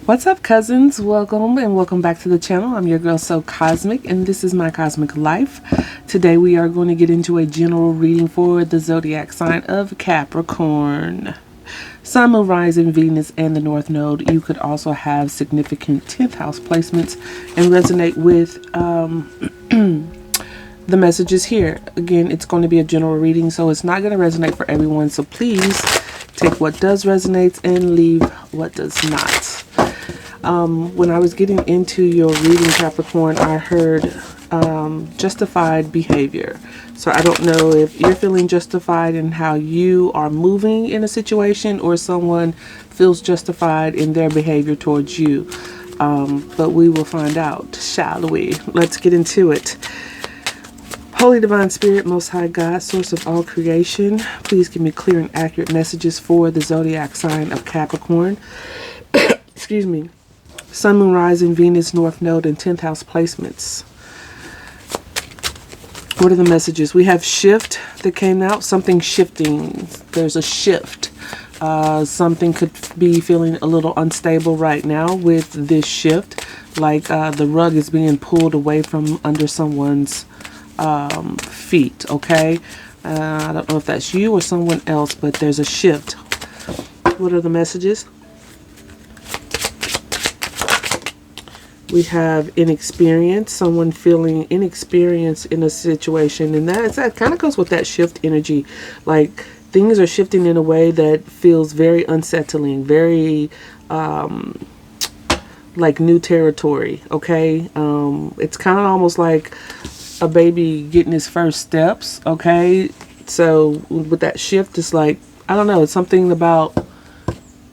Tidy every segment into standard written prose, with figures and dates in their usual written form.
What's up, cousins? Welcome and welcome back to the channel. I'm your girl So Cosmic, and this is my cosmic life. Today we are going to get into a general reading for the zodiac sign of Capricorn. Sun, Moon, Rising, Venus, and the North Node. You could also have significant 10th house placements and resonate with the messages here. Again, it's going to be a general reading, so it's not going to resonate for everyone. So please take what does resonate and leave what does not. When I was getting into your reading, Capricorn, I heard justified behavior. So I don't know if you're feeling justified in how you are moving in a situation, or someone feels justified in their behavior towards you. But we will find out, shall we? Let's get into it. Holy Divine Spirit, Most High God, Source of all creation, please give me clear and accurate messages for the zodiac sign of Capricorn. Excuse me. Sun, Moon, Rising, Venus, North Node, and 10th house placements. What are the messages? We have shift that came out. Something shifting. There's a shift. Something could be feeling a little unstable right now with this shift. Like the rug is being pulled away from under someone's feet. Okay. I don't know if that's you or someone else, but there's a shift. What are the messages? We have inexperience, someone feeling inexperienced in a situation, and that kind of goes with that shift energy. Like things are shifting in a way that feels very unsettling, very like new territory. Okay, it's kind of almost like a baby getting his first steps. Okay, so with that shift, it's like, I don't know, it's something about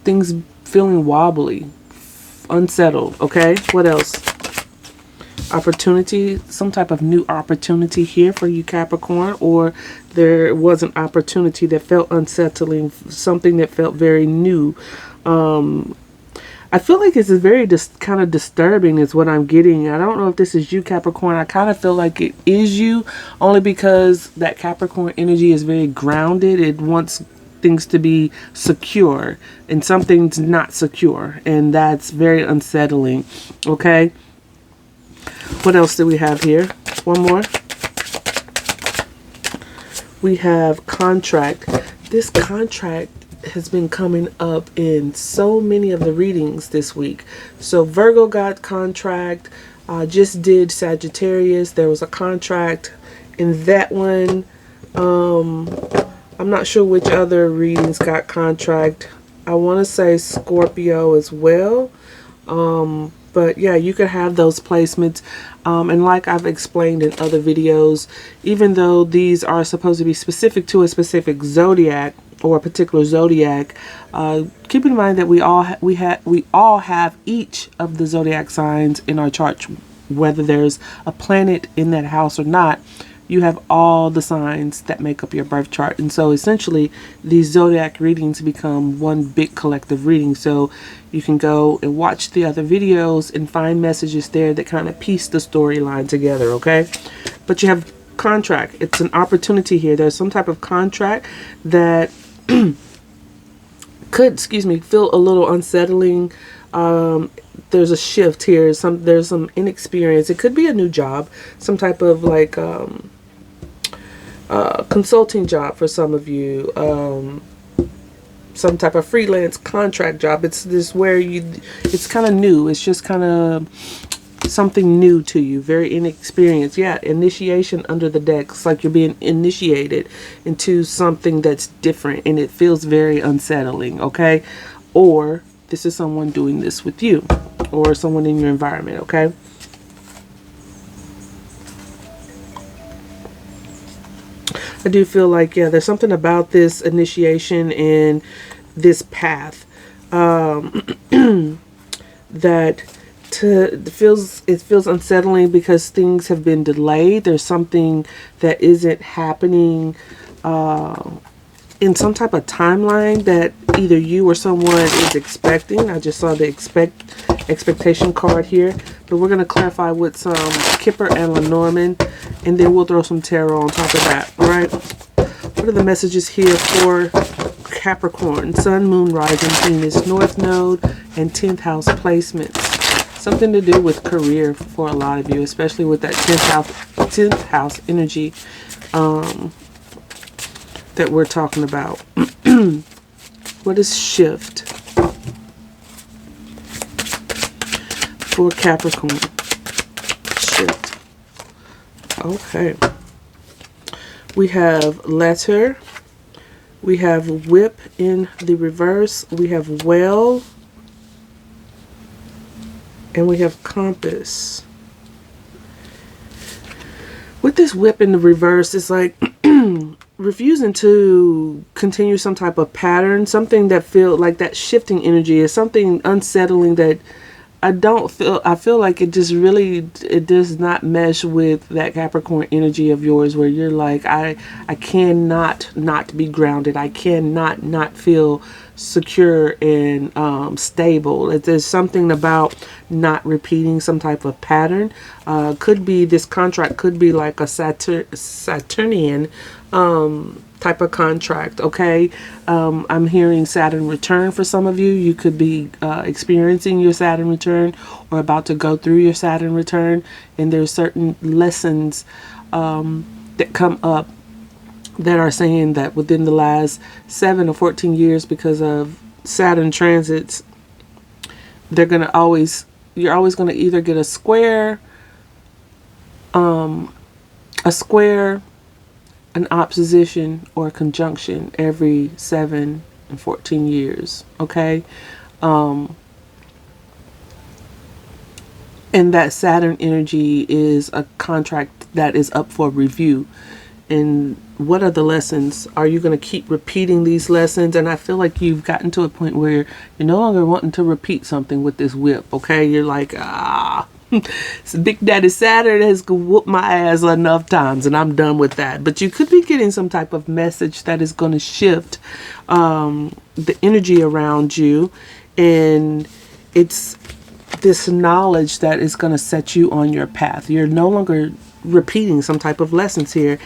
things feeling wobbly, unsettled. Okay, what else? Opportunity, some type of new opportunity here for you, Capricorn, or there was an opportunity that felt unsettling, something that felt very new. I feel like this is very kind of disturbing is what I'm getting. I don't know if this is you, Capricorn. I kind of feel like it is you, only because that Capricorn energy is very grounded. It wants things to be secure, and something's not secure, and that's very unsettling. Okay, what else do we have here? One more. We have contract. This contract has been coming up in so many of the readings this week. So Virgo got contract, just did Sagittarius. There was a contract in that one. I'm not sure which other readings got contract. I want to say Scorpio as well. But yeah, you could have those placements. And like I've explained in other videos, even though these are supposed to be specific to a specific zodiac or a particular zodiac, keep in mind that we all have each of the zodiac signs in our chart, whether there's a planet in that house or not. You have all the signs that make up your birth chart. And so essentially these zodiac readings become one big collective reading. So you can go and watch the other videos and find messages there that kind of piece the storyline together. Okay, but you have contract. It's an opportunity here. There's some type of contract that could, feel a little unsettling. There's a shift here. There's some inexperience. It could be a new job, some type of like consulting job for some of you, some type of freelance contract job. It's this where it's kind of new. It's just kind of something new to you, very inexperienced. Yeah, initiation under the deck. It's like you're being initiated into something that's different, and it feels very unsettling. Okay, or this is someone doing this with you, or someone in your environment. Okay. I do feel like, yeah, there's something about this initiation and this path that feels unsettling because things have been delayed. There's something that isn't happening in some type of timeline that either you or someone is expecting. I just saw the expectation card here, but we're going to clarify with some Kipper and Lenormand, and then we'll throw some tarot on top of that. All right. What are the messages here for Capricorn? Sun, Moon, Rising, Venus, North Node, and 10th house placements. Something to do with career for a lot of you, especially with that 10th house energy that we're talking about. What is shift for Capricorn? Shift. Okay. We have letter. We have whip in the reverse. We have well. And we have compass. With this whip in the reverse, it's like refusing to continue some type of pattern. Something that feel like that shifting energy is something unsettling that I feel like it just really, it does not mesh with that Capricorn energy of yours where you're like, I cannot not be grounded. I cannot not feel secure and stable. There's something about not repeating some type of pattern. Could be this contract could be like a Saturnian type of contract. Okay. I'm hearing Saturn return for some of you. You could be experiencing your Saturn return or about to go through your Saturn return, and there's certain lessons that come up that are saying that within the last 7 or 14 years, because of Saturn transits, you're always going to either get a square, an opposition, or a conjunction every 7 and 14 years. Okay. And that Saturn energy is a contract that is up for review. And what are the lessons? Are you going to keep repeating these lessons? And I feel like you've gotten to a point where you're no longer wanting to repeat something with this whip. Okay. You're like, Big Daddy Saturn has whooped my ass enough times and I'm done with that. But you could be getting some type of message that is going to shift the energy around you. And it's this knowledge that is going to set you on your path. You're no longer repeating some type of lessons here.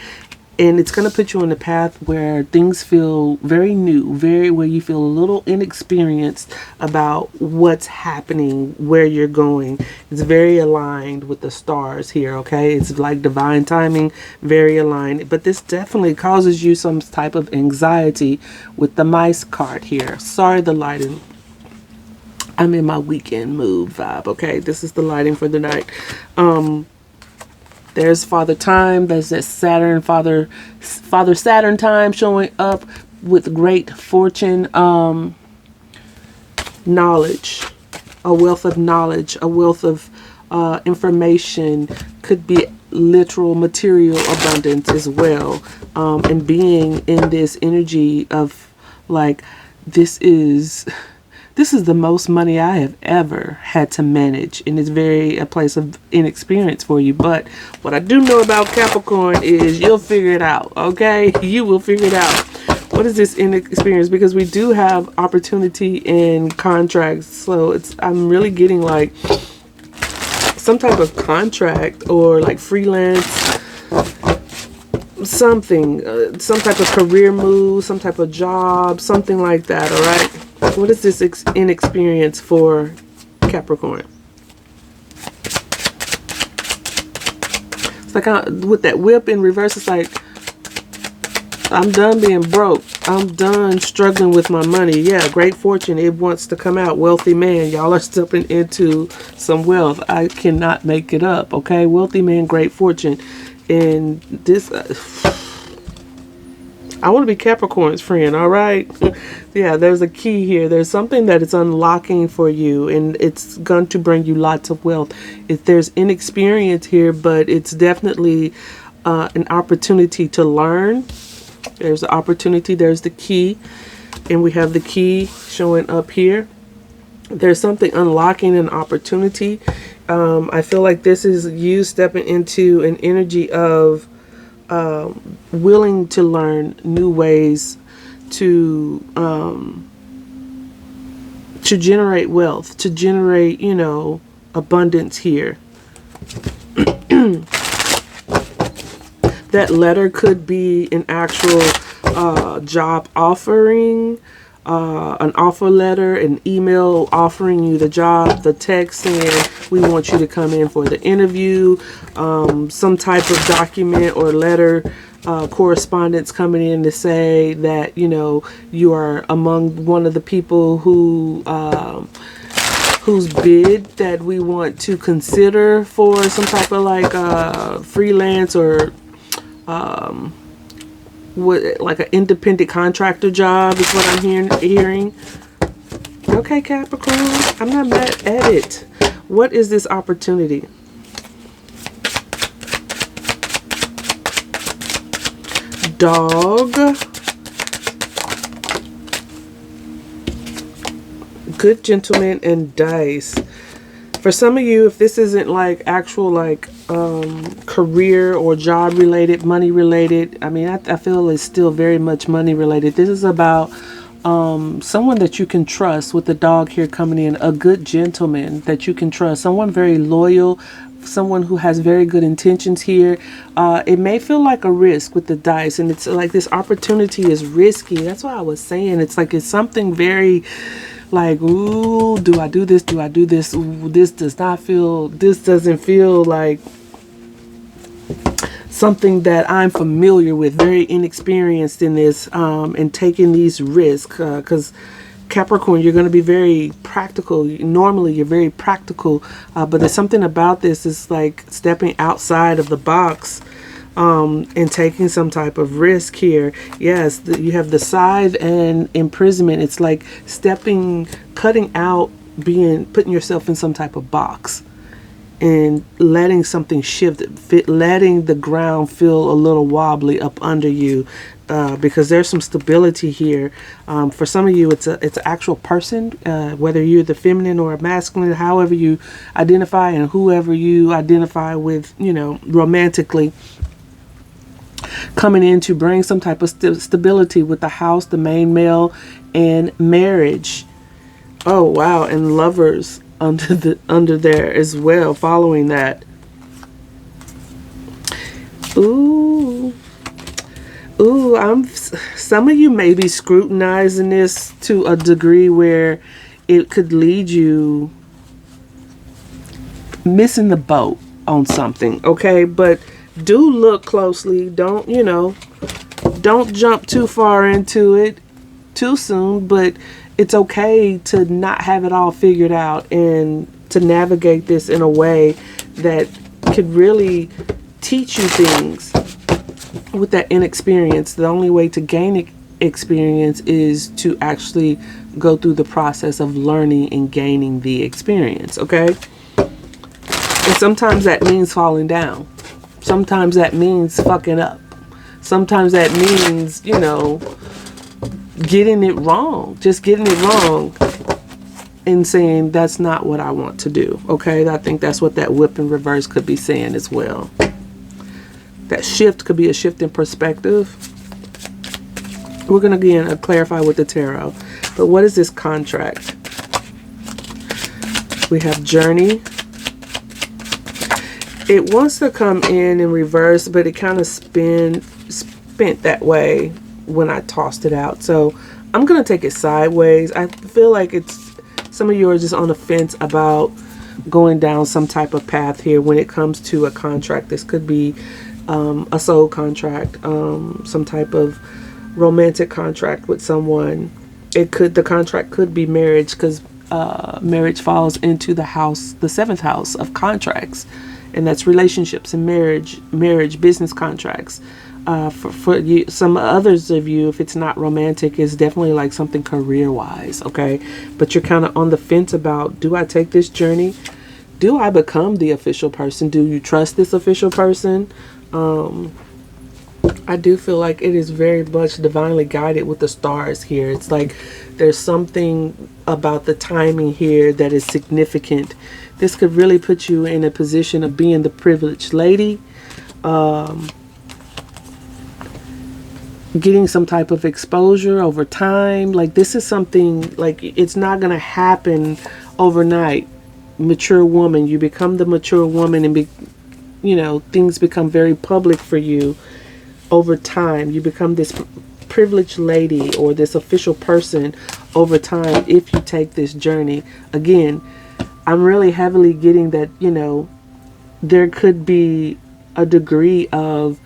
And it's going to put you on the path where things feel very new, where you feel a little inexperienced about what's happening, where you're going. It's very aligned with the stars here, okay? It's like divine timing, very aligned. But this definitely causes you some type of anxiety with the mice card here. Sorry, the lighting. I'm in my weekend mood vibe, okay? This is the lighting for the night. There's Father Time. There's that Saturn, Father Saturn time showing up with great fortune, knowledge, a wealth of knowledge, a wealth of information. Could be literal material abundance as well. And being in this energy of like, this is the most money I have ever had to manage, and it's a place of inexperience for you. But what I do know about Capricorn is you'll figure it out, okay? You will figure it out. What is this inexperience? Because we do have opportunity in contracts, so I'm really getting like some type of contract or like freelance, something, some type of career move, some type of job, something like that, all right? What is this inexperience for Capricorn? It's like with that whip in reverse, it's like, I'm done being broke. I'm done struggling with my money. Yeah, great fortune. It wants to come out. Wealthy man. Y'all are stepping into some wealth. I cannot make it up. Okay, wealthy man, great fortune. And this... I want to be Capricorn's friend, all right? Yeah, there's a key here. There's something that it's unlocking for you, and it's going to bring you lots of wealth. There's inexperience here, but it's definitely an opportunity to learn. There's the opportunity. There's the key, and we have the key showing up here. There's something unlocking an opportunity. I feel like this is you stepping into an energy of willing to learn new ways to generate wealth, to generate, abundance here. That letter could be an actual job offering, an offer letter, an email offering you the job, the text saying we want you to come in for the interview, some type of document or letter, correspondence coming in to say that, you know, you are among one of the people who whose bid that we want to consider for some type of like freelance or what, like an independent contractor job is what I'm hearing. Okay, Capricorn, I'm not mad at it. What is this opportunity? Dog. Good gentleman and dice. For some of you, if this isn't like actual like career or job related, money related, I mean, I feel it's still very much money related. This is about someone that you can trust, with the dog here coming in, a good gentleman that you can trust, someone very loyal, someone who has very good intentions here. It may feel like a risk with the dice, and it's like this opportunity is risky. That's why I was saying it's like it's something very like, ooh, do I do this? Do I do this? Ooh, this doesn't feel like something that I'm familiar with, very inexperienced in this, and taking these risks, because Capricorn, you're going to be very practical. Normally you're very practical, but there's something about this is like stepping outside of the box, and taking some type of risk here. Yes, you have the scythe and imprisonment. It's like cutting out, putting yourself in some type of box and letting something shift, letting the ground feel a little wobbly up under you, because there's some stability here. For some of you, it's an actual person, whether you're the feminine or a masculine, however you identify, and whoever you identify with, you know, romantically, coming in to bring some type of stability with the house, the main male, and marriage. Oh wow, and lovers under there as well, following that. Ooh, some of you may be scrutinizing this to a degree where it could lead you missing the boat on something, okay? But do look closely. Don't jump too far into it too soon, but it's okay to not have it all figured out and to navigate this in a way that could really teach you things with that inexperience. The only way to gain experience is to actually go through the process of learning and gaining the experience, okay? And sometimes that means falling down. Sometimes that means fucking up. Sometimes that means, you know, getting it wrong. Just getting it wrong and saying that's not what I want to do. Okay, I think that's what that whip in reverse could be saying as well. That shift could be a shift in perspective. We're going to again clarify with the tarot. But what is this contract? We have journey. It wants to come in reverse, but it kind of spent that way when I tossed it out. So I'm going to take it sideways. I feel like some of you are just on the fence about going down some type of path here when it comes to a contract. This could be a soul contract, some type of romantic contract with someone. The contract could be marriage, because marriage falls into the house, the 7th house of contracts. And that's relationships and marriage, business contracts. For you, some others of you, if it's not romantic, it's definitely like something career-wise, okay? But you're kind of on the fence about, do I take this journey? Do I become the official person? Do you trust this official person? I do feel like it is very much divinely guided with the stars here. It's like there's something about the timing here that is significant. This could really put you in a position of being the privileged lady, getting some type of exposure over time. Like this is something, like it's not going to happen overnight. Mature woman, you become the mature woman, and things become very public for you over time. You become this privileged lady or this official person over time if you take this journey. Again, I'm really heavily getting that, you know, there could be a degree of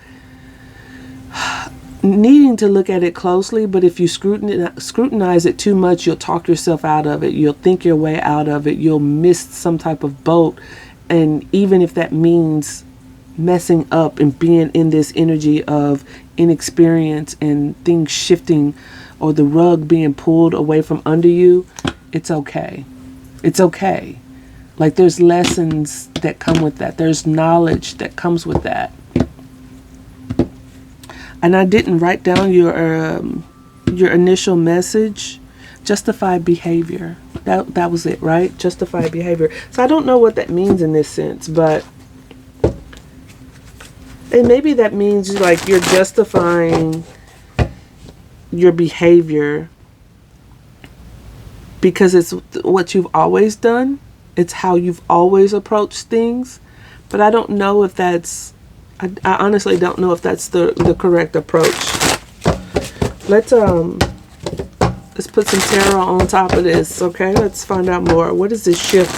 needing to look at it closely, but if you scrutinize it too much, you'll talk yourself out of it. You'll think your way out of it. You'll miss some type of boat. And even if that means messing up and being in this energy of inexperience and things shifting or the rug being pulled away from under you, it's okay. It's okay. Like, there's lessons that come with that. There's knowledge that comes with that. And I didn't write down your initial message. Justified behavior. That was it, right? Justified behavior. So I don't know what that means in this sense, but and maybe that means like you're justifying your behavior because it's what you've always done. It's how you've always approached things. But I don't know if that's I honestly don't know if that's the correct approach. Let's put some tarot on top of this, okay? Let's find out more. What is this shift?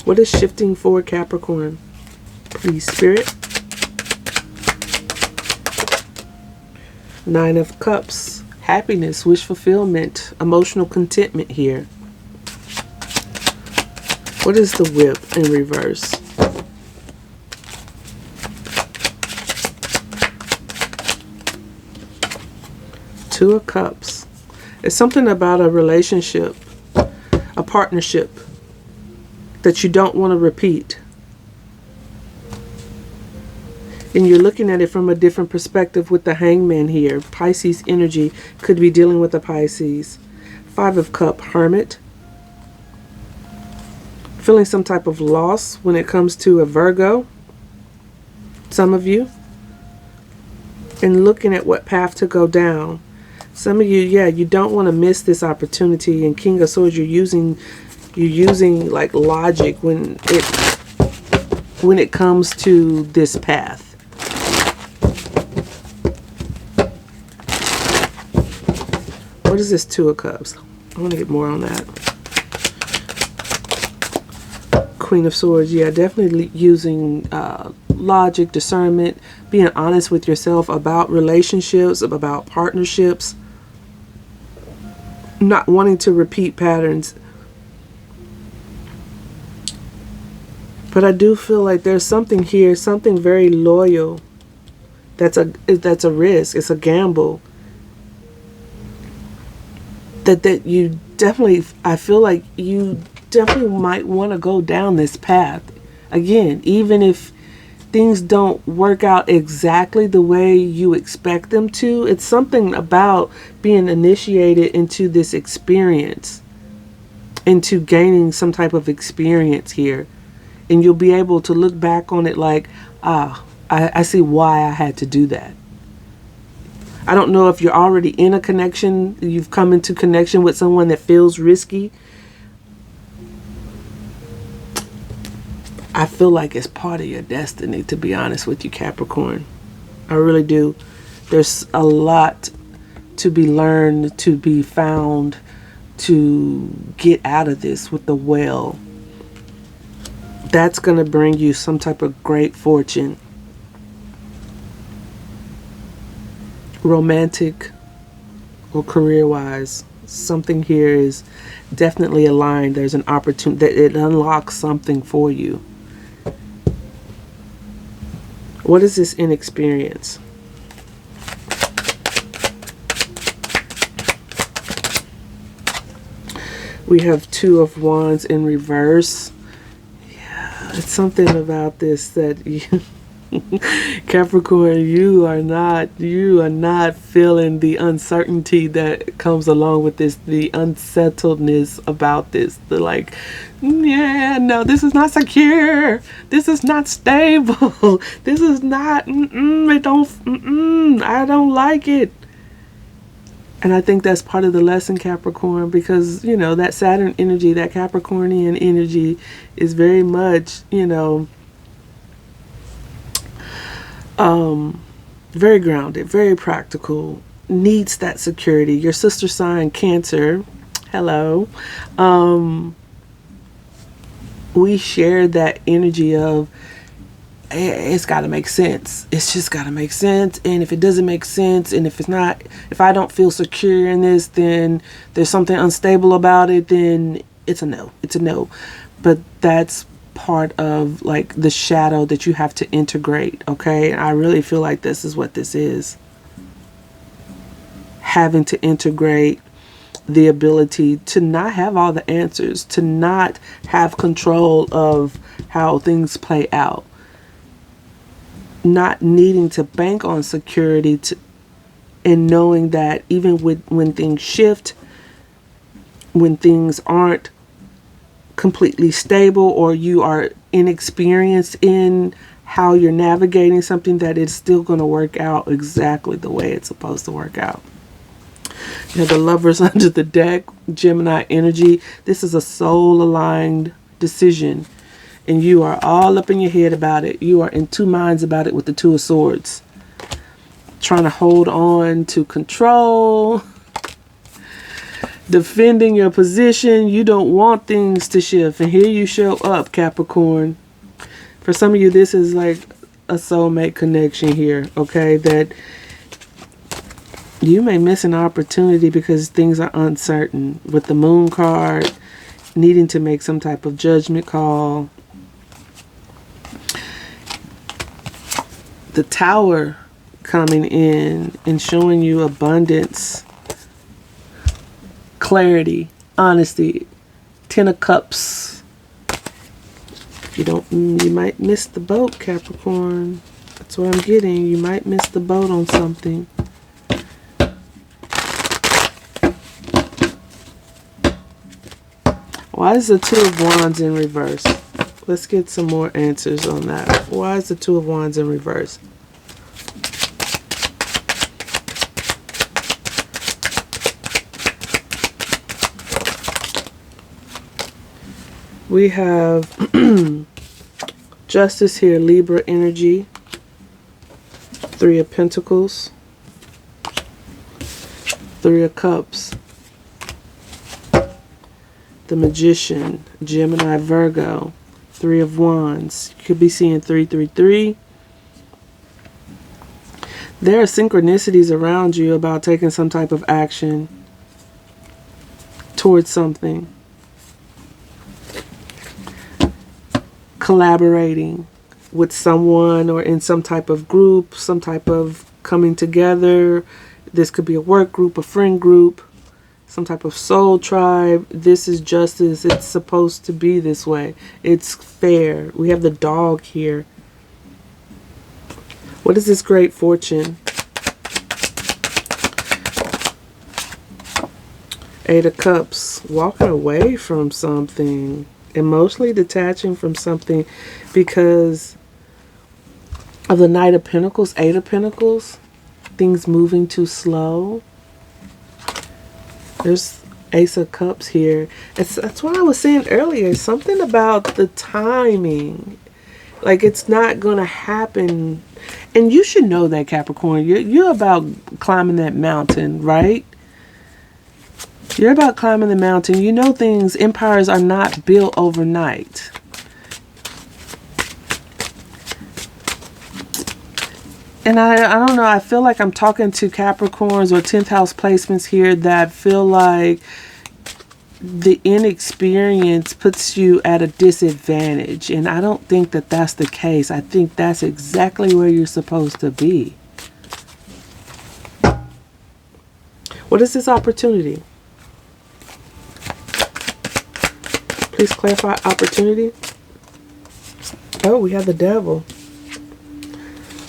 What is shifting for Capricorn? Please, Spirit. Nine of Cups. Happiness, wish fulfillment, emotional contentment here. What is the Whip in reverse? Two of Cups. It's something about a relationship, a partnership that you don't want to repeat. And you're looking at it from a different perspective with the Hangman here. Pisces energy could be dealing with a Pisces. Five of Cups, Hermit. Feeling some type of loss when it comes to a Virgo. Some of you. And looking at what path to go down. Some of you, yeah, you don't want to miss this opportunity. And King of Swords, you're using like logic when it comes to this path. What is this Two of Cups? I want to get more on that. Queen of Swords, yeah, definitely using logic, discernment, being honest with yourself about relationships, about partnerships. Not wanting to repeat patterns. But I do feel like there's something here, something very loyal. That's a risk. It's a gamble. That you definitely, I feel like you definitely might want to go down this path. Again, even if things don't work out exactly the way you expect them to, it's something about being initiated into this experience, into gaining some type of experience here. And you'll be able to look back on it like, I see why I had to do that. I don't know if you're already in a connection, you've come into connection with someone that feels risky. I feel like it's part of your destiny, to be honest with you, Capricorn. I really do. There's a lot to be learned, to be found, to get out of this with the Well. That's going to bring you some type of great fortune. Romantic or career-wise, something here is definitely aligned. There's an opportunity that it unlocks something for you. What is this inexperience? We have Two of Wands in reverse. Yeah, it's something about this that you Capricorn, you are not feeling the uncertainty that comes along with this, the unsettledness about this, the like, yeah, no, this is not secure, this is not stable, this is not, I don't like it. And I think that's part of the lesson, Capricorn, because, you know, that Saturn energy, that Capricornian energy is very much, you know, very grounded, very practical, needs that security. Your sister sign, Cancer, hello. We share that energy of it's got to make sense. It's just got to make sense. And if it doesn't make sense, and if I don't feel secure in this, then there's something unstable about it, then it's a no. It's a no. But that's part of like the shadow that you have to integrate. Okay. I really feel like this is what this is. Having to integrate the ability to not have all the answers, to not have control of how things play out. Not needing to bank on security and knowing that even when things shift, when things aren't completely stable, or you are inexperienced in how you're navigating something, that it's still going to work out exactly the way it's supposed to work out. You have the Lovers under the deck, Gemini energy. This is a soul-aligned decision. And you are all up in your head about it. You are in two minds about it with the Two of Swords. Trying to hold on to control. Defending your position. You don't want things to shift. And here you show up, Capricorn. For some of you, this is like a soulmate connection here. Okay, that you may miss an opportunity because things are uncertain. With the Moon card, needing to make some type of judgment call. The Tower coming in and showing you abundance, clarity, honesty. 10 of Cups. You might miss the boat, Capricorn. That's what I'm getting. You might miss the boat on something. Why is the Two of Wands in reverse? Let's get some more answers on that. Why is the Two of Wands in reverse? We have Justice here, Libra energy. 3 of Pentacles. 3 of Cups. The Magician, Gemini, Virgo. 3 of Wands. You could be seeing 333. There are synchronicities around you about taking some type of action towards something. Collaborating with someone or in some type of group, some type of coming together. This could be a work group, a friend group, some type of soul tribe. This is justice. It's supposed to be this way. It's fair. We have the dog here. What is this great fortune? 8 of Cups. Walking away from something. Emotionally detaching from something because of the Knight of Pentacles, 8 of Pentacles. Things moving too slow. There's Ace of Cups here. That's what I was saying earlier. Something about the timing. Like it's not going to happen. And you should know that, Capricorn. You're about climbing that mountain, right? You're about climbing the mountain. You know things, empires are not built overnight. And I don't know, I feel like I'm talking to Capricorns or 10th house placements here that feel like the inexperience puts you at a disadvantage. And I don't think that that's the case. I think that's exactly where you're supposed to be. What is this opportunity? Please clarify opportunity. Oh, we have the Devil.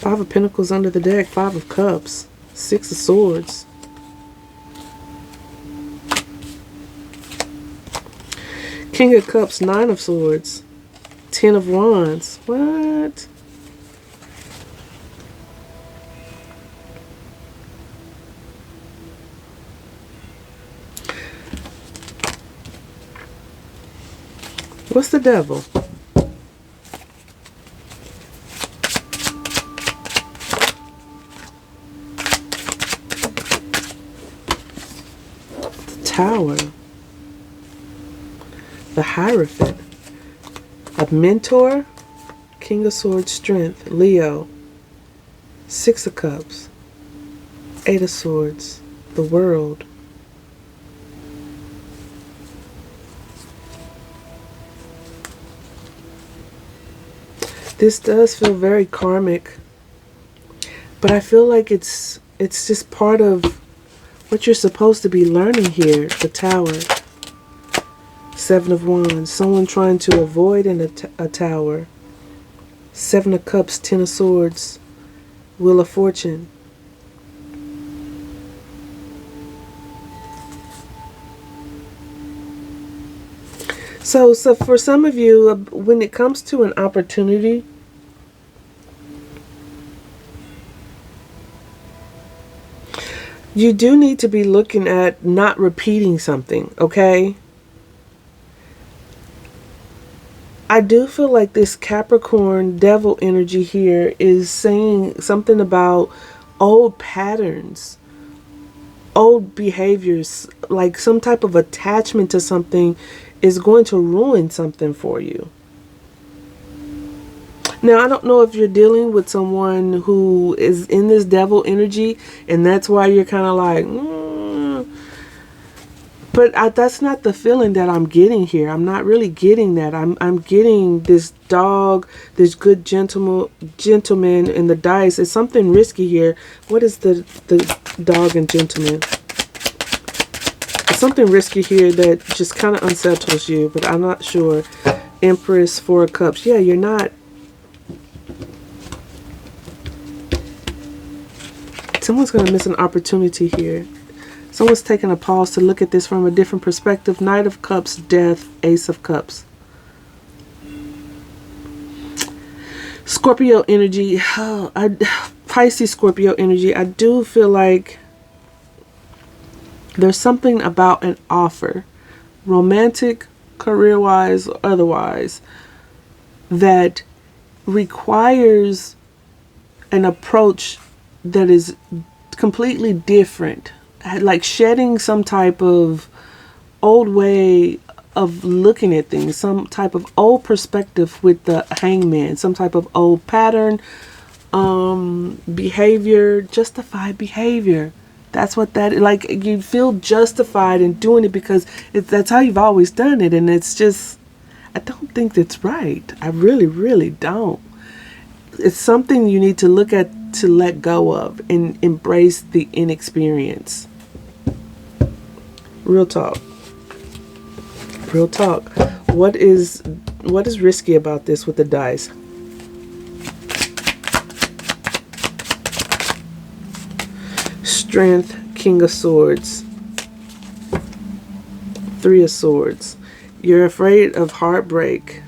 5 of Pentacles under the deck. 5 of Cups. 6 of Swords. King of Cups. 9 of Swords. 10 of Wands. What? What's the Devil? Tower, the Hierophant, a Mentor, King of Swords, Strength, Leo, Six of Cups, Eight of Swords, the World. This does feel very karmic, but I feel like it's just part of what you're supposed to be learning here. The Tower, Seven of Wands, someone trying to avoid a tower. Seven of Cups, Ten of Swords, Wheel of Fortune. So for some of you, when it comes to an opportunity, you do need to be looking at not repeating something, okay? I do feel like this Capricorn devil energy here is saying something about old patterns, old behaviors, like some type of attachment to something is going to ruin something for you. Now, I don't know if you're dealing with someone who is in this devil energy and that's why you're kind of like, but that's not the feeling that I'm getting here. I'm not really getting that. I'm getting this dog, this good gentleman in the dice. It's something risky here. What is the dog and gentleman? It's something risky here that just kind of unsettles you, but I'm not sure. Empress, Four of Cups. Yeah, you're not. Someone's going to miss an opportunity here. Someone's taking a pause to look at this from a different perspective. Knight of Cups, Death, Ace of Cups. Scorpio energy. Pisces, Scorpio energy. I do feel like there's something about an offer, romantic, career-wise, or otherwise, that requires an approach that is completely different, like shedding some type of old way of looking at things, some type of old perspective with the Hangman, some type of old pattern, behavior, justified behavior. That's what that, like, you feel justified in doing it because that's how you've always done it, and it's just, I don't think that's right. I really, really don't. It's something you need to look at, to let go of and embrace the inexperience. Real talk. Real talk. What is risky about this with the dice? Strength, King of Swords, Three of Swords. You're afraid of heartbreak.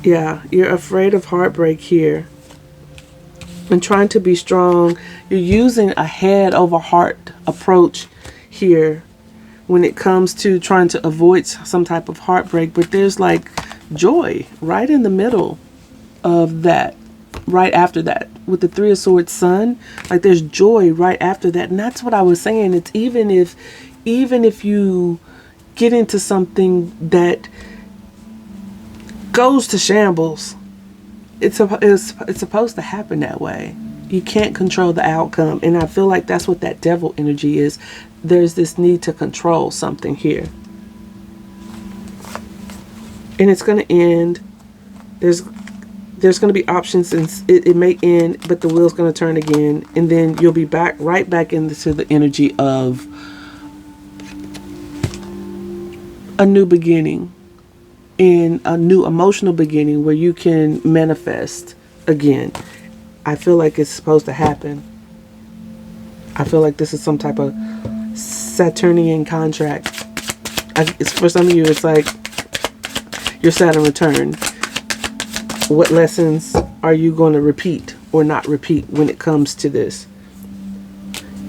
Yeah, you're afraid of heartbreak here. And trying to be strong. You're using a head over heart approach here when it comes to trying to avoid some type of heartbreak. But there's like joy right in the middle of that. Right after that, with the Three of Swords, Sun, like there's joy right after that. And that's what I was saying. It's even if you get into something that goes to shambles, it's supposed to happen that way. You can't control the outcome, and I feel like that's what that devil energy is. There's this need to control something here, and it's going to end. There's going to be options, and it may end, but the wheel's going to turn again, and then you'll be right back into the energy of a new beginning, and a new emotional beginning where you can manifest again. I feel like it's supposed to happen. I feel like this is some type of Saturnian contract. For some of you, it's like your Saturn return. What lessons are you going to repeat or not repeat when it comes to this?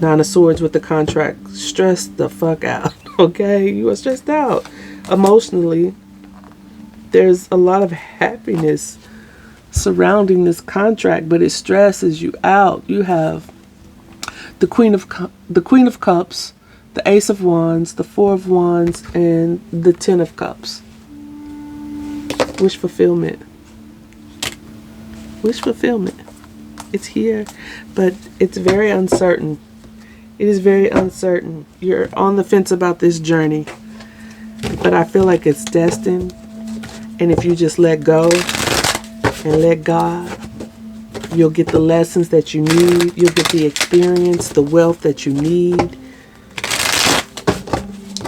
Nine of Swords with the contract. Stress the fuck out. Okay? You are stressed out. Emotionally, there's a lot of happiness surrounding this contract, but it stresses you out. You have the Queen of Cups, the Ace of Wands, the Four of Wands, and the Ten of Cups. Wish fulfillment. Wish fulfillment. It's here, but it's very uncertain. It is very uncertain. You're on the fence about this journey, but I feel like it's destined. And if you just let go and let God, you'll get the lessons that you need. You'll get the experience, the wealth that you need.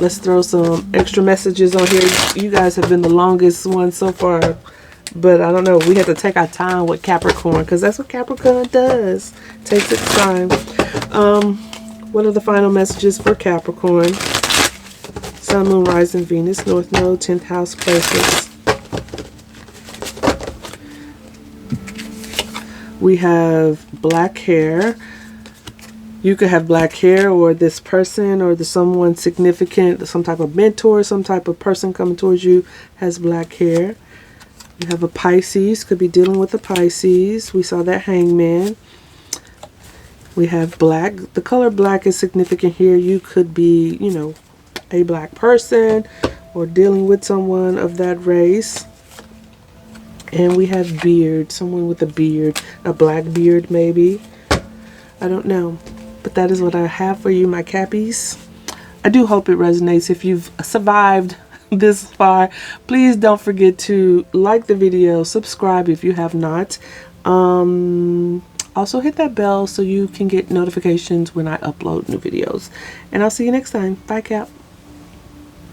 Let's throw some extra messages on here. You guys have been the longest one so far. But I don't know. We have to take our time with Capricorn, because that's what Capricorn does. Takes its time. What are the final messages for Capricorn? Sun, Moon, Rising, Venus, North Node, 10th house places. We have black hair. You could have black hair, or this person, or the someone significant, some type of mentor, some type of person coming towards you has black hair. You have a Pisces, could be dealing with a Pisces. We saw that Hangman. We have black. The color black is significant here. You could be, you know, a black person or dealing with someone of that race. And we have beard, someone with a beard, a black beard maybe. I don't know. But that is what I have for you, my Cappies. I do hope it resonates. If you've survived this far, please don't forget to like the video, subscribe if you have not. Also hit that bell so you can get notifications when I upload new videos. And I'll see you next time. Bye, Cap.